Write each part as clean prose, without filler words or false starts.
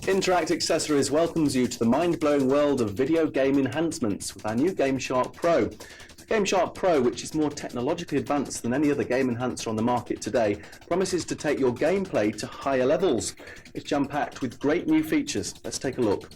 Interact Accessories welcomes you to the mind-blowing world of video game enhancements with our new GameShark Pro. The GameShark Pro, which is more technologically advanced than any other game enhancer on the market today, promises to take your gameplay to higher levels. It's jam-packed with great new features. Let's take a look.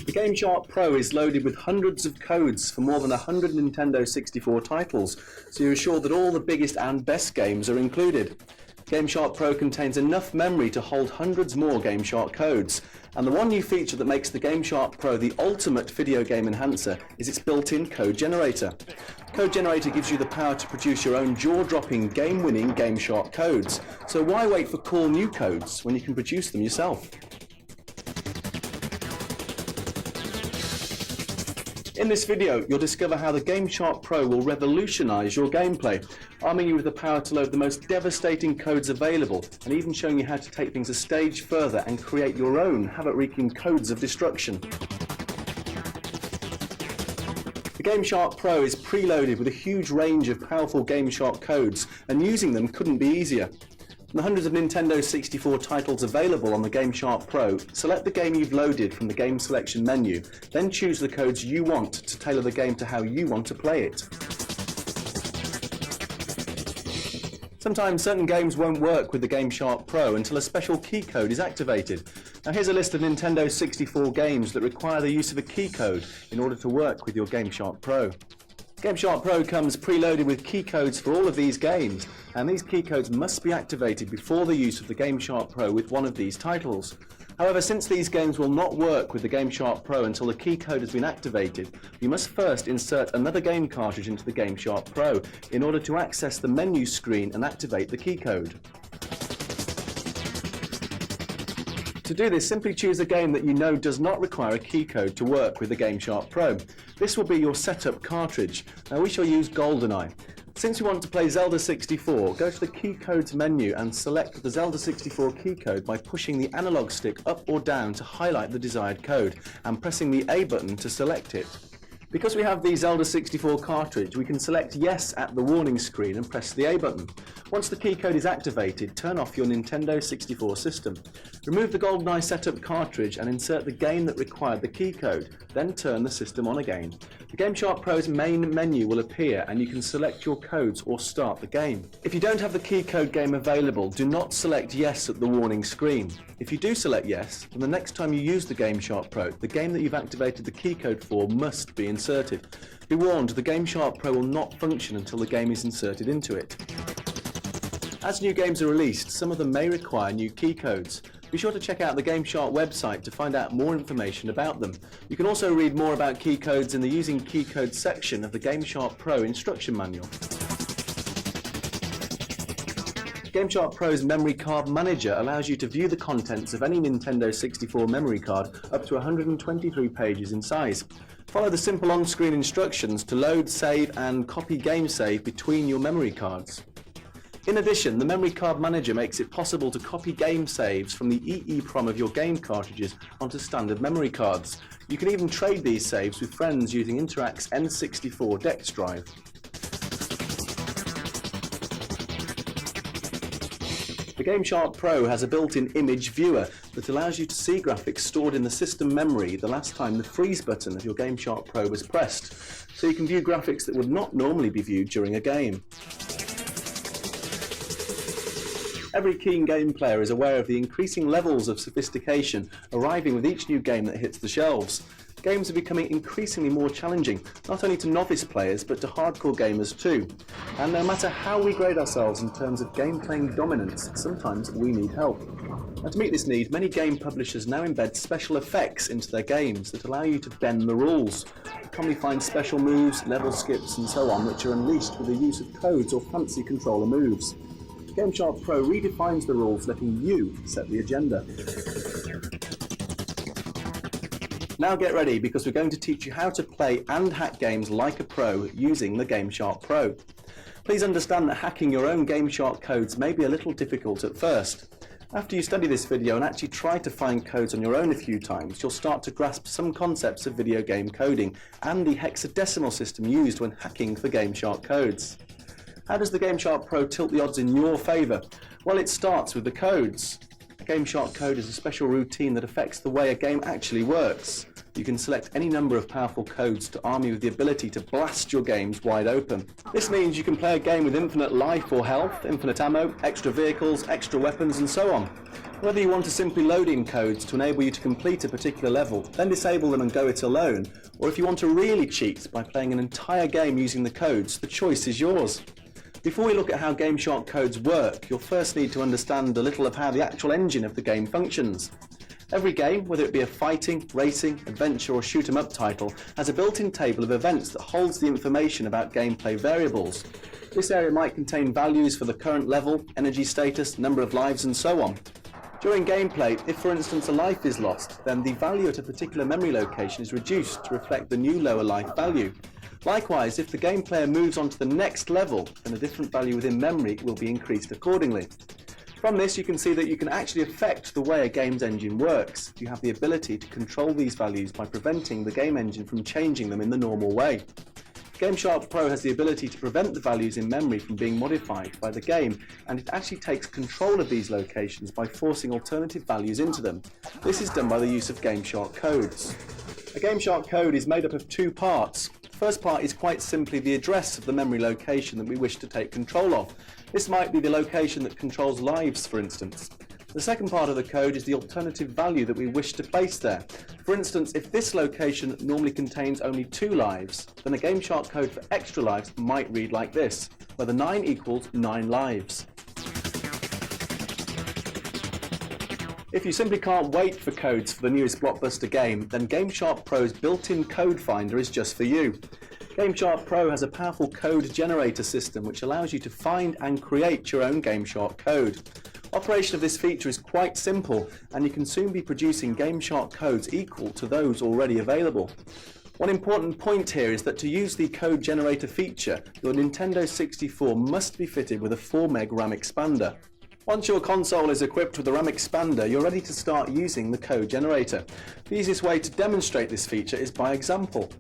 The GameShark Pro is loaded with hundreds of codes for more than 100 Nintendo 64 titles, so you're assured that all the biggest and best games are included. GameShark Pro contains enough memory to hold hundreds more GameShark codes, and the one new feature that makes the GameShark Pro the ultimate video game enhancer is its built-in code generator. Code Generator gives you the power to produce your own jaw-dropping, game-winning GameShark codes, so why wait for cool new codes when you can produce them yourself? In this video, you'll discover how the GameShark Pro will revolutionize your gameplay, arming you with the power to load the most devastating codes available, and even showing you how to take things a stage further and create your own havoc-wreaking codes of destruction. The GameShark Pro is preloaded with a huge range of powerful GameShark codes, and using them couldn't be easier. From the hundreds of Nintendo 64 titles available on the GameShark Pro, select the game you've loaded from the game selection menu, then choose the codes you want to tailor the game to how you want to play it. Sometimes certain games won't work with the GameShark Pro until a special key code is activated. Now here's a list of Nintendo 64 games that require the use of a key code in order to work with your GameShark Pro. GameShark Pro comes preloaded with key codes for all of these games, and these key codes must be activated before the use of the GameShark Pro with one of these titles. However, since these games will not work with the GameShark Pro until the key code has been activated, you must first insert another game cartridge into the GameShark Pro in order to access the menu screen and activate the key code. To do this, simply choose a game that you know does not require a key code to work with the GameShark Pro. This will be your setup cartridge. Now we shall use GoldenEye. Since you want to play Zelda 64, go to the key codes menu and select the Zelda 64 key code by pushing the analog stick up or down to highlight the desired code and pressing the A button to select it. Because we have the Zelda 64 cartridge, we can select yes at the warning screen and press the A button. Once the key code is activated, turn off your Nintendo 64 system. Remove the GoldenEye setup cartridge and insert the game that required the key code, then turn the system on again. The GameShark Pro's main menu will appear and you can select your codes or start the game. If you don't have the key code game available, do not select yes at the warning screen. If you do select yes, then the next time you use the GameShark Pro, the game that you've activated the key code for must be inserted. Be warned, the GameShark Pro will not function until the game is inserted into it. As new games are released, some of them may require new key codes. Be sure to check out the GameShark website to find out more information about them. You can also read more about key codes in the Using Key Codes section of the GameShark Pro instruction manual. GameShark Pro's Memory Card Manager allows you to view the contents of any Nintendo 64 memory card up to 123 pages in size. Follow the simple on-screen instructions to load, save and copy game save between your memory cards. In addition, the Memory Card Manager makes it possible to copy game saves from the EEPROM of your game cartridges onto standard memory cards. You can even trade these saves with friends using Interact's N64 Dex drive. The GameShark Pro has a built-in image viewer that allows you to see graphics stored in the system memory the last time the freeze button of your GameShark Pro was pressed, so you can view graphics that would not normally be viewed during a game. Every keen game player is aware of the increasing levels of sophistication arriving with each new game that hits the shelves. Games are becoming increasingly more challenging, not only to novice players but to hardcore gamers too. And no matter how we grade ourselves in terms of game-playing dominance, sometimes we need help. And to meet this need, many game publishers now embed special effects into their games that allow you to bend the rules. You commonly find special moves, level skips and so on which are unleashed with the use of codes or fancy controller moves. GameShark Pro redefines the rules, letting you set the agenda. Now get ready, because we're going to teach you how to play and hack games like a pro using the GameShark Pro. Please understand that hacking your own GameShark codes may be a little difficult at first. After you study this video and actually try to find codes on your own a few times, you'll start to grasp some concepts of video game coding and the hexadecimal system used when hacking for GameShark codes. How does the GameShark Pro tilt the odds in your favour? Well, it starts with the codes. A GameShark code is a special routine that affects the way a game actually works. You can select any number of powerful codes to arm you with the ability to blast your games wide open. This means you can play a game with infinite life or health, infinite ammo, extra vehicles, extra weapons and so on. Whether you want to simply load in codes to enable you to complete a particular level, then disable them and go it alone, or if you want to really cheat by playing an entire game using the codes, the choice is yours. Before we look at how GameShark codes work, you'll first need to understand a little of how the actual engine of the game functions. Every game, whether it be a fighting, racing, adventure or shoot 'em up title, has a built-in table of events that holds the information about gameplay variables. This area might contain values for the current level, energy status, number of lives and so on. During gameplay, if for instance a life is lost, then the value at a particular memory location is reduced to reflect the new lower life value. Likewise, if the game player moves on to the next level, then a different value within memory will be increased accordingly. From this you can see that you can actually affect the way a game's engine works. You have the ability to control these values by preventing the game engine from changing them in the normal way. GameShark Pro has the ability to prevent the values in memory from being modified by the game, and it actually takes control of these locations by forcing alternative values into them. This is done by the use of GameShark codes. A GameShark code is made up of two parts. The first part is quite simply the address of the memory location that we wish to take control of. This might be the location that controls lives, for instance. The second part of the code is the alternative value that we wish to place there. For instance, if this location normally contains only 2 lives, then a GameShark code for extra lives might read like this, where the 9 equals 9 lives. If you simply can't wait for codes for the newest blockbuster game, then GameShark Pro's built-in code finder is just for you. GameShark Pro has a powerful code generator system which allows you to find and create your own GameShark code. Operation of this feature is quite simple, and you can soon be producing GameShark codes equal to those already available. One important point here is that to use the code generator feature, your Nintendo 64 must be fitted with a 4 meg RAM expander. Once your console is equipped with the RAM expander, you're ready to start using the code generator. The easiest way to demonstrate this feature is by example.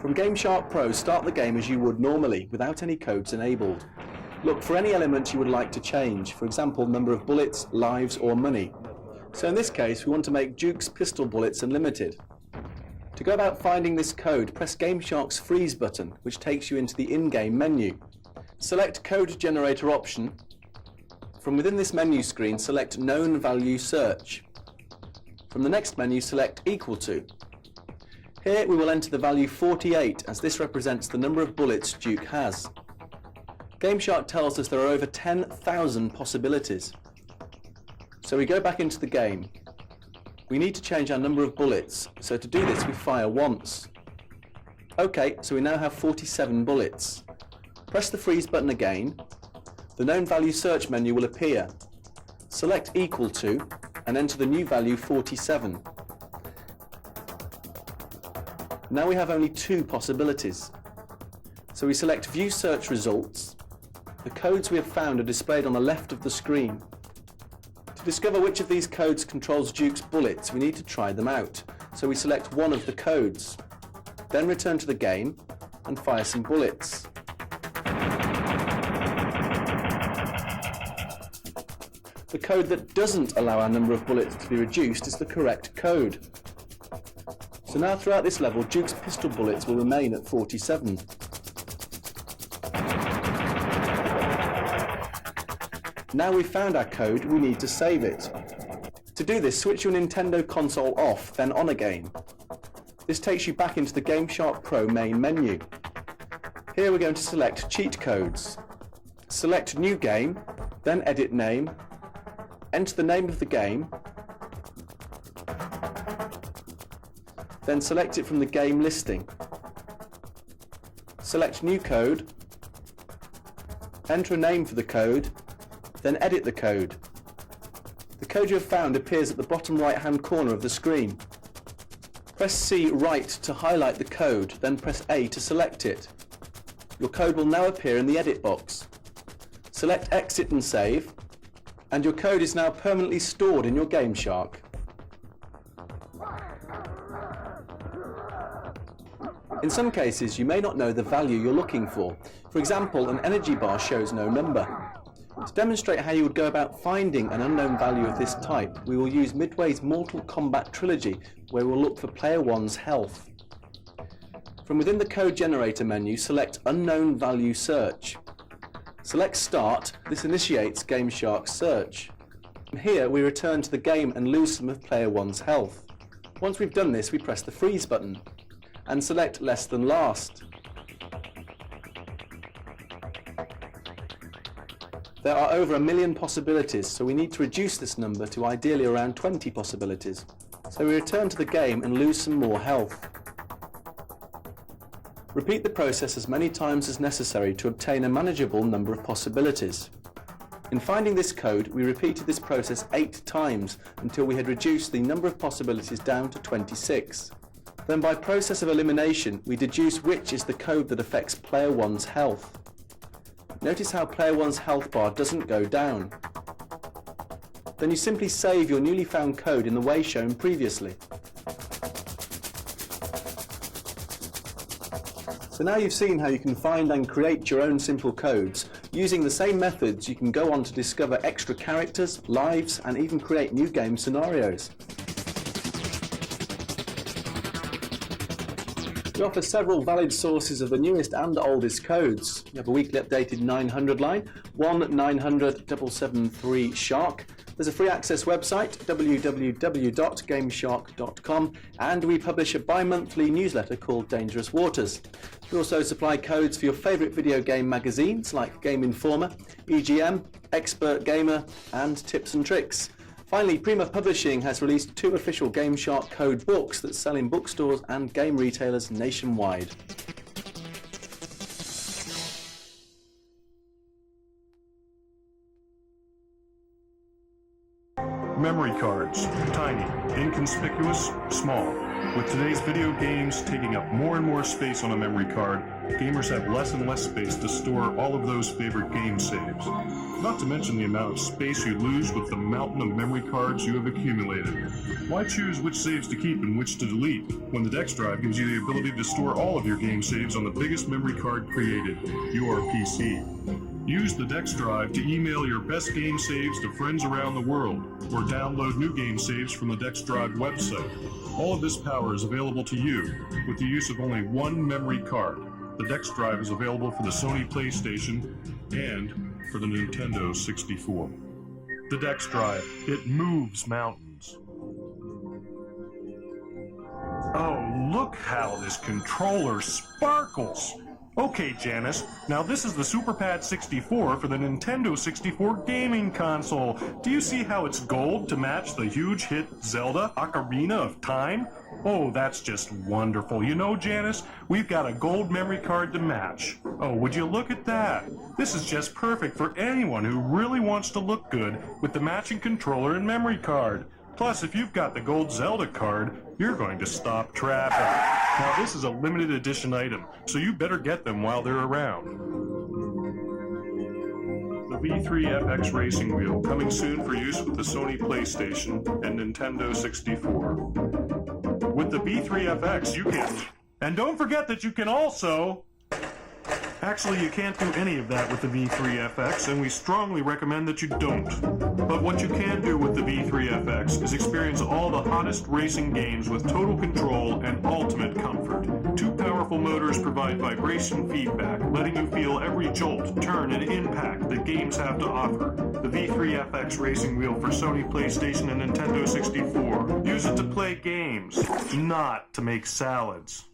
From GameShark Pro, start the game as you would normally, without any codes enabled. Look for any element you would like to change, for example number of bullets, lives or money. So in this case we want to make Duke's pistol bullets unlimited. To go about finding this code, press GameShark's freeze button, which takes you into the in-game menu. Select Code Generator option. From within this menu screen, select Known Value Search. From the next menu, select Equal to. Here we will enter the value 48, as this represents the number of bullets Duke has. GameShark tells us there are over 10,000 possibilities. So we go back into the game. We need to change our number of bullets, so to do this we fire once. OK, so we now have 47 bullets. Press the freeze button again. The known value search menu will appear. Select Equal to and enter the new value 47. Now we have only 2 possibilities. So we select View Search Results. The codes we have found are displayed on the left of the screen. To discover which of these codes controls Duke's bullets, we need to try them out. So we select one of the codes. Then return to the game and fire some bullets. The code that doesn't allow our number of bullets to be reduced is the correct code. So now throughout this level, Duke's pistol bullets will remain at 47. Now we've found our code, we need to save it. To do this, switch your Nintendo console off, then on again. This takes you back into the GameShark Pro main menu. Here we're going to select Cheat Codes. Select New Game, then Edit Name, enter the name of the game, then select it from the game listing. Select New Code, enter a name for the code, then edit the code. The code you have found appears at the bottom right hand corner of the screen. Press C right to highlight the code, then press A to select it. Your code will now appear in the edit box. Select Exit and save, and your code is now permanently stored in your GameShark. In some cases you may not know the value you're looking for. For example, an energy bar shows no number. To demonstrate how you would go about finding an unknown value of this type, we will use Midway's Mortal Kombat Trilogy, where we'll look for player 1's health. From within the code generator menu, select Unknown Value Search. Select Start. This initiates GameShark's search. From here we return to the game and lose some of player 1's health. Once we've done this, we press the freeze button and select Less Than Last. There are over 1 million possibilities, so we need to reduce this number to ideally around 20 possibilities. So we return to the game and lose some more health. Repeat the process as many times as necessary to obtain a manageable number of possibilities. In finding this code, we repeated this process 8 times until we had reduced the number of possibilities down to 26. Then by process of elimination, we deduce which is the code that affects player 1's health. Notice how player 1's health bar doesn't go down. Then you simply save your newly found code in the way shown previously. So now you've seen how you can find and create your own simple codes. Using the same methods, you can go on to discover extra characters, lives, and even create new game scenarios. We offer several valid sources of the newest and oldest codes. We have a weekly updated 900 line, 1-900-773-SHARK. There's a free access website, www.GameShark.com, and we publish a bi-monthly newsletter called Dangerous Waters. We also supply codes for your favourite video game magazines like Game Informer, EGM, Expert Gamer, and Tips and Tricks. Finally, Prima Publishing has released 2 official GameShark code books that sell in bookstores and game retailers nationwide. Memory cards, tiny, inconspicuous, small. With today's video games taking up more and more space on a memory card, gamers have less and less space to store all of those favorite game saves. Not to mention the amount of space you lose with the mountain of memory cards you have accumulated. Why choose which saves to keep and which to delete, when the Dex Drive gives you the ability to store all of your game saves on the biggest memory card created, your PC. Use the Dex Drive to email your best game saves to friends around the world, or download new game saves from the Dex Drive website. All of this power is available to you with the use of only one memory card. The Dex Drive is available for the Sony PlayStation and for the Nintendo 64. The Dex Drive, it moves mountains. Oh, look how this controller sparkles! Okay, Janice, now this is the SuperPad 64 for the Nintendo 64 gaming console. Do you see how it's gold to match the huge hit Zelda Ocarina of Time? Oh, that's just wonderful. You know, Janice, we've got a gold memory card to match. Oh, would you look at that? This is just perfect for anyone who really wants to look good with the matching controller and memory card. Plus, if you've got the gold Zelda card, you're going to stop traffic. Now, this is a limited edition item, so you better get them while they're around. The V3FX Racing Wheel, coming soon for use with the Sony PlayStation and Nintendo 64. With the V3FX, you can... And don't forget that you can also... Actually, you can't do any of that with the V3FX, and we strongly recommend that you don't. But what you can do with the V3FX is experience all the hottest racing games with total control and ultimate comfort. 2 powerful motors provide vibration feedback, letting you feel every jolt, turn, and impact that games have to offer. The V3FX Racing Wheel for Sony PlayStation and Nintendo 64. Use it to play games, not to make salads.